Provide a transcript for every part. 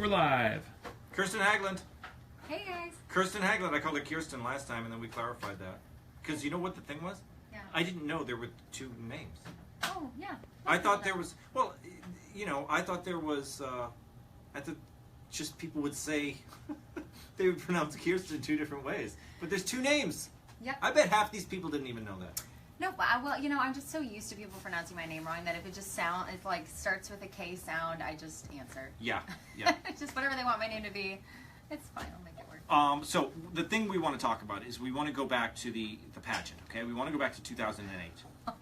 we're live. Kirsten Haglund. Hey guys. Kirsten Haglund. I called her Kirsten last time, and then we clarified that. Because you know what the thing was? Yeah. I didn't know there were two names. Oh, yeah. I thought there was, well, you know, I thought there was, just people would say, they would pronounce Kirsten two different ways. But there's two names. Yep. I bet half these people didn't even know that. No, well, you know, I'm just so used to people pronouncing my name wrong that if it just it like starts with a K sound, I just answer. Yeah, yeah. Just whatever they want my name to be, it's fine. I'll make it work. So the thing we want to talk about is we want to go back to the pageant, okay? We want to go back to 2008.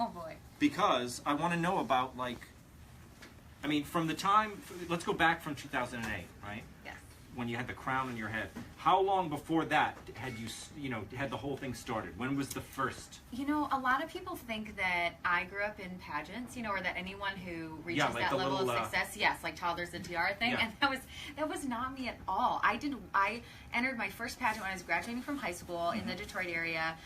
Oh boy. Because I want to know about, like, I mean, from the time, let's go back from 2008, right? Yes. When you had the crown on your head. How long before that had you know, had the whole thing started? When was the first? You know, a lot of people think that I grew up in pageants, you know, or that anyone who reaches like that level little, of success, yes, like toddlers and tiara thing, yeah. and that was not me at all. I entered my first pageant when I was graduating from high school in the Detroit area.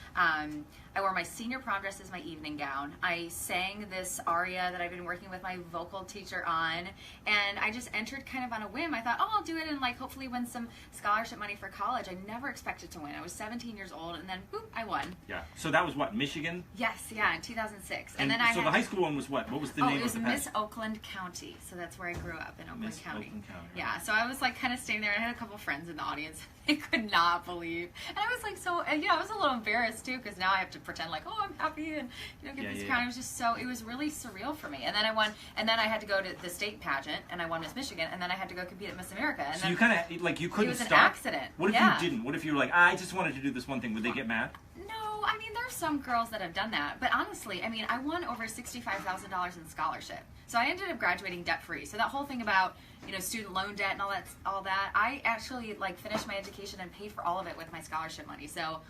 I wore my senior prom dress as my evening gown. I sang this aria that I've been working with my vocal teacher on, and I just entered kind of on a whim. I thought, oh, I'll do it and like hopefully win some scholarship money for college. I never expected to win. I was 17 years old, and then boop, I won. Yeah. So that was what, Michigan? Yes, yeah, in 2006. And then so the high school one was what? What was the name it was of the Miss pageant? Oakland County. So that's where I grew up, in Oakland County. Oakland County. Yeah, so I was like kind of staying there, and I had a couple friends in the audience. They could not believe. And I was like so, you know, I was a little embarrassed too, because now I have to pretend like, oh, I'm happy and, you know, get this crown. It was just so, it was really surreal for me. And then I won, and then I had to go to the state pageant, and I won Miss Michigan, and then I had to go compete at Miss America. And so then you kind of, like, you couldn't stop? It was an accident. What if you didn't? What if you were like, I just wanted to do this one thing? Would they get mad? No, I mean, there's some girls that have done that. But honestly, I mean, I won over $65,000 in scholarship. So I ended up graduating debt-free. So that whole thing about, you know, student loan debt and all that, I actually, like, finished my education and paid for all of it with my scholarship money. So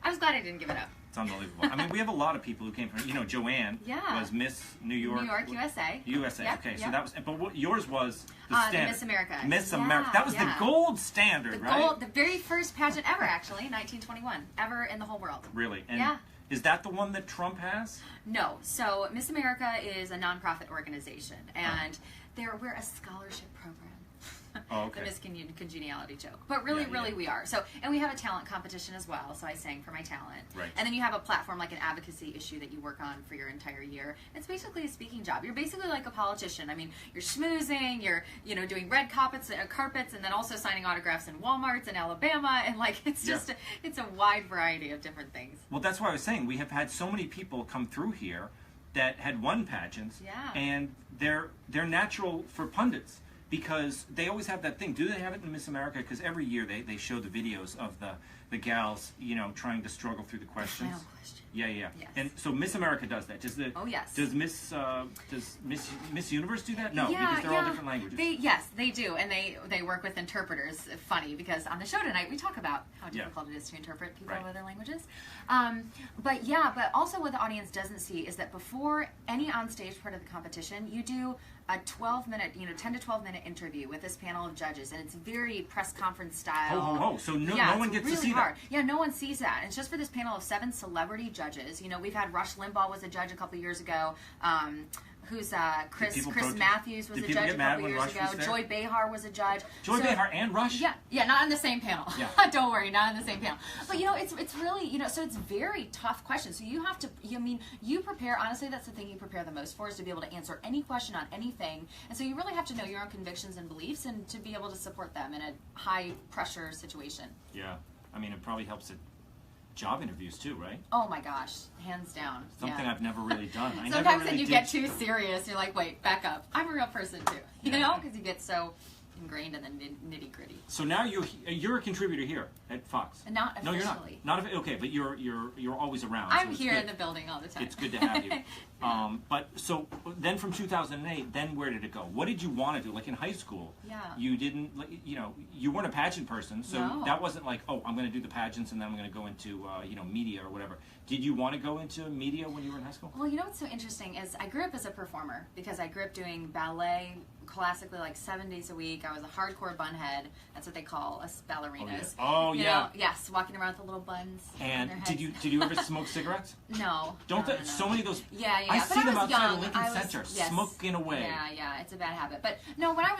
I was glad I didn't give it up. It's unbelievable. I mean, we have a lot of people who came from, you know, Joanne was Miss New York. New York, USA. USA, yep, okay. Yep. So that was, but what, yours was the standard. The Miss America. Miss America. That was the gold standard, right? The very first pageant ever, actually, 1921, ever in the whole world. Really? And is that the one that Trump has? No. So Miss America is a nonprofit organization, and we're a scholarship program. Oh, okay. The miscongeniality joke. But really, we are. So, and we have a talent competition as well, so I sang for my talent. Right. And then you have a platform, like an advocacy issue that you work on for your entire year. It's basically a speaking job. You're basically like a politician. I mean, you're schmoozing, you're, you know, doing red carpets, and then also signing autographs in Walmarts in Alabama, and like, it's just, it's a wide variety of different things. Well, that's why I was saying, we have had so many people come through here that had won pageants, and they're natural for pundits. Because they always have that thing. Do they have it in Miss America? Because every year they show the videos of the gals, you know, trying to struggle through the questions. Final question. Yeah. Yes. And so Miss America does that. Does Miss Universe do that? No, because they're all different languages. Yes, they do, and they work with interpreters. Funny, because on the show tonight we talk about how difficult it is to interpret people of other languages. But also what the audience doesn't see is that before any onstage part of the competition, you do a 12-minute, 10 to 12-minute interview with this panel of judges, and it's very press conference style. So no one gets really to see hard. that. Yeah, no one sees that. It's just for this panel of 7 celebrity judges. You know, we've had Rush Limbaugh was a judge a couple years ago. Chris Matthews was a judge a couple years ago. Joy Behar was a judge. Joy Behar and Rush? Yeah, not on the same panel. Yeah. Don't worry, not on the same panel. But, you know, it's really, you know, so it's very tough questions. So you have to, you prepare, honestly, that's the thing you prepare the most for, is to be able to answer any question on anything. And so you really have to know your own convictions and beliefs and to be able to support them in a high-pressure situation. Yeah. I mean, it probably helps at job interviews too, right? Oh my gosh, hands down. Something I've never really done. Sometimes then you get too serious. You're like, wait, back up. I'm a real person too. You know, because you get so ingrained in the nitty gritty. So now you're a contributor here at Fox. Not officially. No, you're not. Okay, but you're always around. I'm here in the building all the time. It's good to have you. But so then from 2008, then where did it go? What did you want to do? Like in high school, you didn't, you weren't a pageant person, so that wasn't like, oh, I'm going to do the pageants and then I'm going to go into media or whatever. Did you want to go into media when you were in high school? Well, you know what's so interesting is I grew up as a performer because I grew up doing ballet, classically like 7 days a week. I was a hardcore bunhead. That's what they call us ballerinas. Oh You yeah. know, yes, walking around with the little buns. And on their did heads. you ever smoke cigarettes? No. Don't no, they, no. so many of those? Yeah, yeah. I But see them was outside young. of Lincoln Center Yes. smoking away. Yeah, yeah. It's a bad habit. But no, when I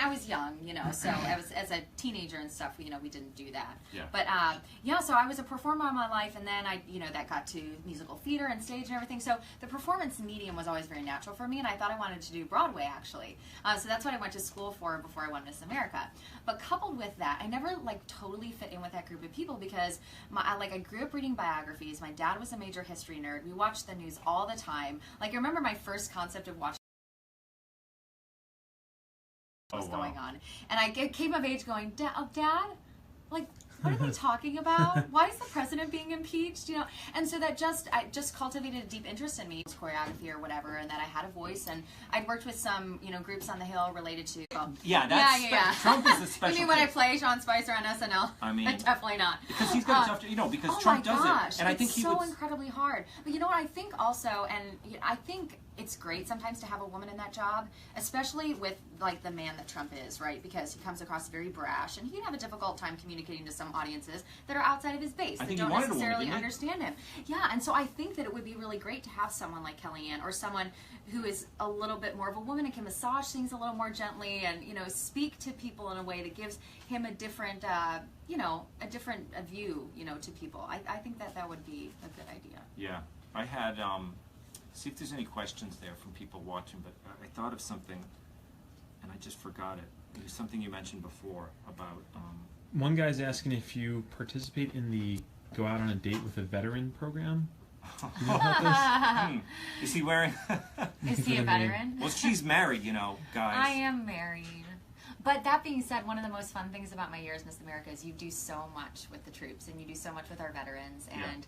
was young, you know. So I was as a teenager and stuff. You know, we didn't do that. Yeah. But yeah. So I was a performer all my life, and then that got to musical theater and stage and everything. So the performance medium was always very natural for me, and I thought I wanted to do Broadway actually. So that's what I went to school for before I won Miss America. But coupled with that, I never like totally fit in with that group of people because I grew up reading biographies. My dad was a major history nerd. We watched the news all the time. Like I remember my first concept of watching what was going on, and I came of age going, Dad, like. What are they talking about? Why is the president being impeached? You know, and so that I just cultivated a deep interest in me, choreography or whatever, and that I had a voice. And I'd worked with some, groups on the Hill related to. Yeah. Trump is a special. You mean when I play Sean Spicer on SNL? I mean, definitely not. Because he's got tough, because Trump does it, and I think it's incredibly hard. But you know what? I think also, and I think it's great sometimes to have a woman in that job, especially with like the man that Trump is, right? Because he comes across very brash, and he'd have a difficult time communicating to some audiences that are outside of his base that don't necessarily understand him. Yeah, and so I think that it would be really great to have someone like Kellyanne or someone who is a little bit more of a woman and can massage things a little more gently and speak to people in a way that gives him a different view to people. I think that would be a good idea. Yeah, I had see if there's any questions there from people watching, but I thought of something and I just forgot it. It was something you mentioned before about one guy's asking if you participate in the Go Out on a Date with a Veteran program. You know about this? Is he wearing Is he a veteran? Well, she's married, guys. I am married. But that being said, one of the most fun things about my year as Miss America is you do so much with the troops and you do so much with our veterans. And,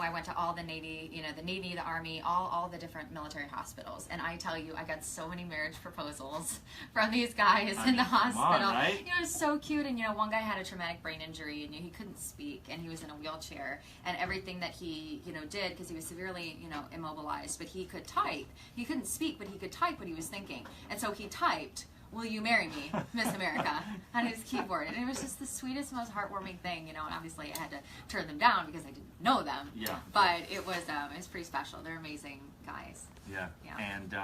I went to all the Navy, the Navy, the Army, all the different military hospitals. And I tell you, I got so many marriage proposals from these guys in the hospital. On, right? It's so cute. And, one guy had a traumatic brain injury and he couldn't speak and he was in a wheelchair. And everything that he, did, because he was severely, immobilized, but he could type. He couldn't speak, but he could type what he was thinking. And so he typed, "Will you marry me, Miss America?" on his keyboard. And it was just the sweetest, most heartwarming thing, and obviously I had to turn them down because I didn't know them. Yeah. But it was pretty special. They're amazing guys. Yeah. And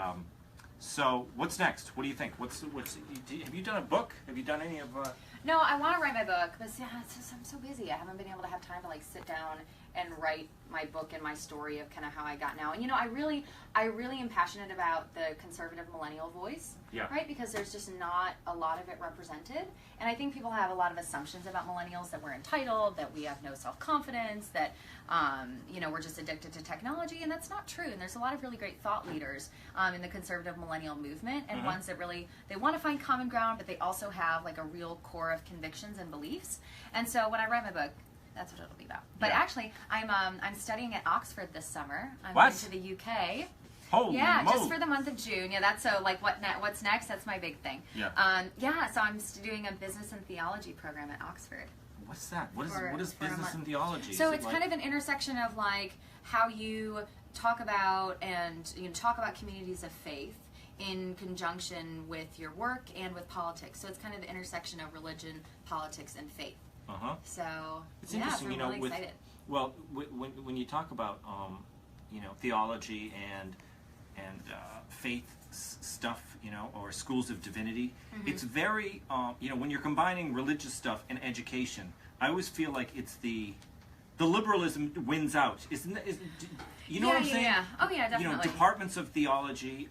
so what's next? What do you think? Have you done a book? Have you done any of No, I want to write my book, but I'm so busy. I haven't been able to have time to sit down and write my book and my story of kind of how I got now. And I really am passionate about the conservative millennial voice, right? Because there's just not a lot of it represented. And I think people have a lot of assumptions about millennials, that we're entitled, that we have no self-confidence, that we're just addicted to technology, and that's not true. And there's a lot of really great thought leaders in the conservative millennial movement, and ones that really, they want to find common ground, but they also have like a real core of convictions and beliefs. And so when I write my book, that's what it'll be about. But actually, I'm studying at Oxford this summer. I'm going to the UK. Holy moly. Just for the month of June. Yeah, that's so like what's next? That's my big thing. Yeah. So I'm doing a business and theology program at Oxford. What's that? What is business and theology? So it's kind of an intersection of like how you talk about communities of faith in conjunction with your work and with politics. So it's kind of the intersection of religion, politics, and faith. So it's interesting, I'm really excited. Well, when you talk about theology and faith stuff, or schools of divinity, it's very when you're combining religious stuff and education, I always feel like it's the liberalism wins out. You know what I'm saying? Yeah. Oh yeah, definitely. Departments of theology,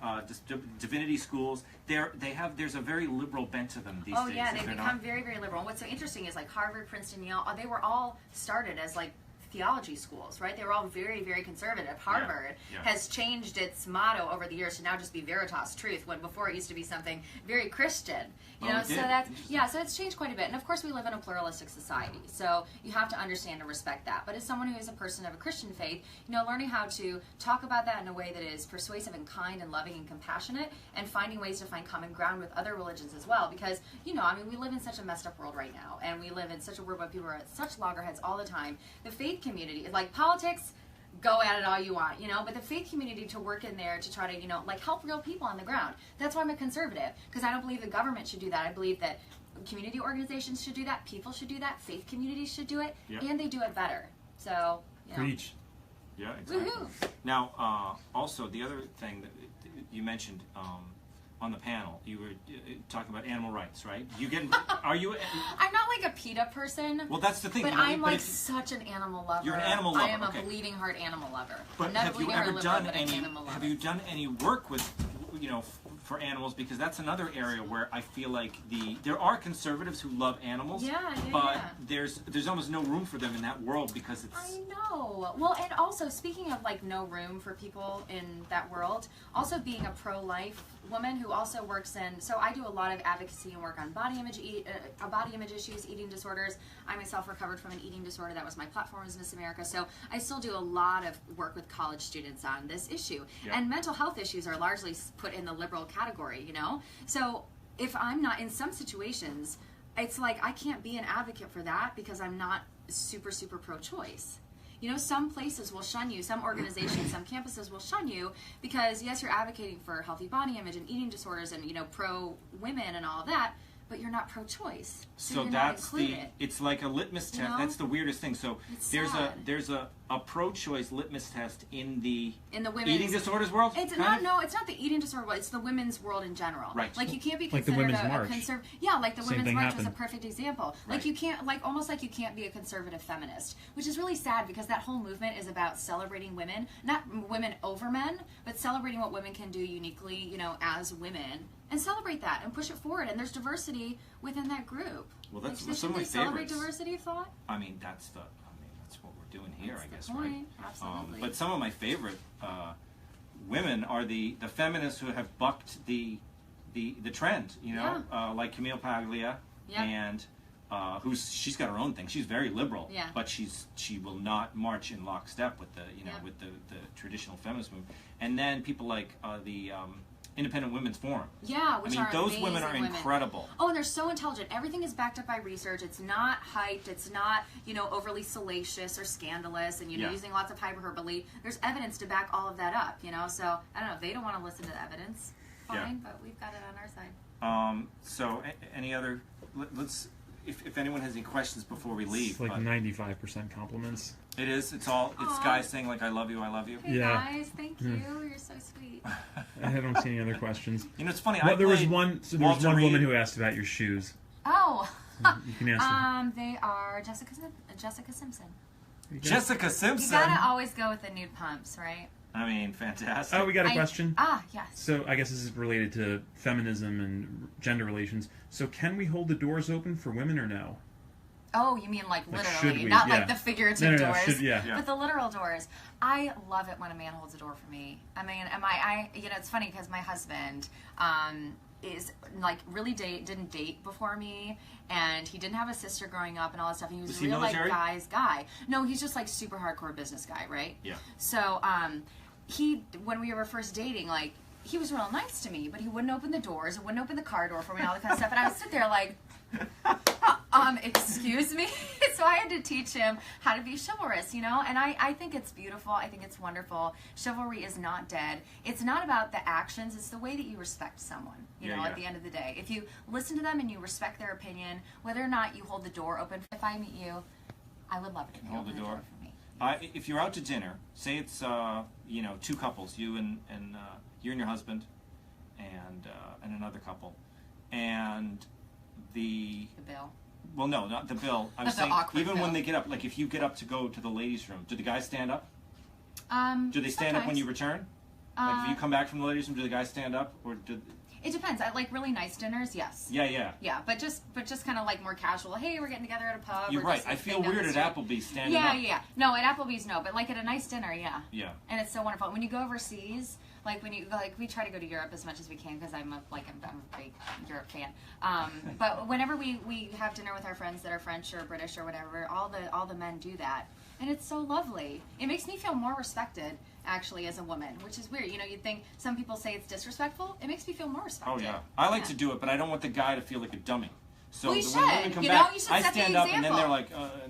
divinity schools, there's a very liberal bent to them these days. Oh yeah, they've become very, very liberal. And what's so interesting is like Harvard, Princeton, Yale, they were all started as like theology schools, right? They were all very, very conservative. Harvard has changed its motto over the years to now just be Veritas, truth, when before it used to be something very Christian. So it's changed quite a bit. And of course we live in a pluralistic society, so you have to understand and respect that. But as someone who is a person of a Christian faith, learning how to talk about that in a way that is persuasive and kind and loving and compassionate, and finding ways to find common ground with other religions as well, because we live in such a messed up world right now, and we live in such a world where people are at such loggerheads all the time. The faith community, like politics, go at it all you want, you know, but the faith community to work in there to try to, you know, like help real people on the ground. That's why I'm a conservative, because I don't believe the government should do that. I believe that community organizations should do that, people should do that, faith communities should do it, and they do it better. So, you know. Preach. Yeah, exactly. Woohoo. Now, also, the other thing that you mentioned on the panel, you were talking about animal rights, right? Are you? I'm not like a PETA person. Well, that's the thing. But you know, I'm like such an animal lover. You're an animal lover. I am a okay. bleeding heart animal lover. But I'm not have a you bleeding ever heart done lover, but an any? animal lover. Have you done any work with, you know, for animals? Because that's another area where I feel like there are conservatives who love animals. But there's almost no room for them in that world because it's. I know. Well, and also speaking of like no room for people in that world, also being a pro-life woman who also works in, so I do a lot of advocacy and work on body image issues, eating disorders. I myself recovered from an eating disorder. That was my platform as Miss America. So I still do a lot of work with college students on this issue. And mental health issues are largely put in the liberal category, you know? So if I'm not, in some situations, it's like I can't be an advocate for that because I'm not super, super pro-choice. You know, some places will shun you, some organizations, some campuses will shun you because, yes, you're advocating for healthy body image and eating disorders and, you know, pro-women and all of that, but you're not pro-choice. So you're that's not included. It's like a litmus test. You know? That's the weirdest thing. So It's there's sad. there's a pro-choice litmus test in the women's eating disorders world. It's not the eating disorder world. It's the women's world in general. Right. Like you can't be Like the considered Women's March. like the Same Women's thing March was a happened. perfect example. Right. Like you can't, like almost like you can't be a conservative feminist, which is really sad because that whole movement is about celebrating women, not women over men, but celebrating what women can do uniquely, you know, as women, and celebrate that and push it forward. And there's diversity within that group. Well, that's like, some of my celebrate favorites. diversity of thought. I mean, that's what we're doing here, That's I guess, the point. right? Absolutely. But some of my favorite women are the feminists who have bucked the trend, you know, like Camille Paglia, and she's got her own thing. She's very liberal, but she will not march in lockstep with with the traditional feminist movement. And then people like the Independent Women's Forum. Yeah, which are those women are amazing incredible. Oh, and they're so intelligent. Everything is backed up by research. It's not hyped. It's not, you know, overly salacious or scandalous and, you know, using lots of hyperbole. There's evidence to back all of that up, you know? So, I don't know. If they don't want to listen to the evidence, fine, but we've got it on our side. So, any other... Let's... If anyone has any questions before we leave. It's like 95% compliments. It is. It's guys saying like, I love you, I love you. Hey guys, thank you. You're so sweet. I don't see any other questions. You know, it's funny. Well, there was one woman who asked about your shoes. Oh. You can answer. They are Jessica Simpson. Jessica Simpson? You gotta always go with the nude pumps, right? I mean, fantastic. Oh, we got a question. Yes. So I guess this is related to feminism and gender relations. So can we hold the doors open for women or no? Oh, you mean like literally, should we? not like the figurative No, doors, yeah. but the literal doors. I love it when a man holds a door for me. I mean, you know, it's funny because my husband is like really didn't date before me, and he didn't have a sister growing up and all that stuff. And he was a real like guy's guy. No, he's just like super hardcore business guy, right? Yeah. So when we were first dating, like he was real nice to me, but he wouldn't open the doors, and wouldn't open the car door for me, and all that kind of stuff. And I would sit there like, excuse me? So I had to teach him how to be chivalrous, you know? And I think it's beautiful. I think it's wonderful. Chivalry is not dead. It's not about the actions. It's the way that you respect someone, you know, at the end of the day. If you listen to them and you respect their opinion, whether or not you hold the door open, if I meet you, I would love it if you hold open the door for me. If you're out to dinner, say it's, you know, two couples, you and your husband and another couple, and the bill. Well, no, not the bill. I'm saying even when they get up, like if you get up to go to the ladies' room, do the guys stand up? Do they stand up when you return? Like if you come back from the ladies' room, do the guys stand up, or do? It depends. I like really nice dinners, yes. Yeah. Yeah, but just kind of like more casual. Hey, we're getting together at a pub. You're right. I feel weird at Applebee's standing up. Yeah. No, at Applebee's no, but like at a nice dinner, yeah. Yeah. And it's so wonderful. When you go overseas, like we try to go to Europe as much as we can because I'm a big Europe fan. But whenever we have dinner with our friends that are French or British or whatever, all the men do that, and it's so lovely. It makes me feel more respected actually as a woman, which is weird. You know, you'd think some people say it's disrespectful. It makes me feel more respected. Oh yeah, I like to do it, but I don't want the guy to feel like a dummy. So Well, you when women should. come You know, back, you should I set the stand up, and then example. they're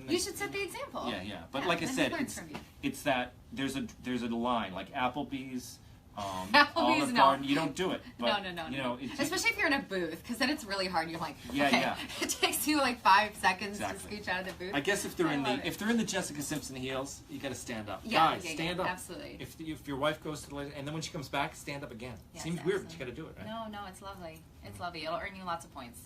like, You should set the example. Yeah. But like I then said, they learn from you. it's that there's a line like Applebee's, Applebee's, Olive no. Garden. You don't do it. But, No. You know, it's Especially if you're in a booth, because then it's really hard. You're like, Yeah, okay. yeah. It takes you like 5 seconds Exactly. to scooch out of the booth. I guess if they're I love it. if they're in the Jessica Simpson heels, you got to stand up. Yeah, Guys, yeah, stand yeah, up. absolutely. If your wife goes to the and then when she comes back, stand up again. Yes, Seems weird, but you absolutely. got to do it, right? No, it's lovely. It's lovely. It'll earn you lots of points.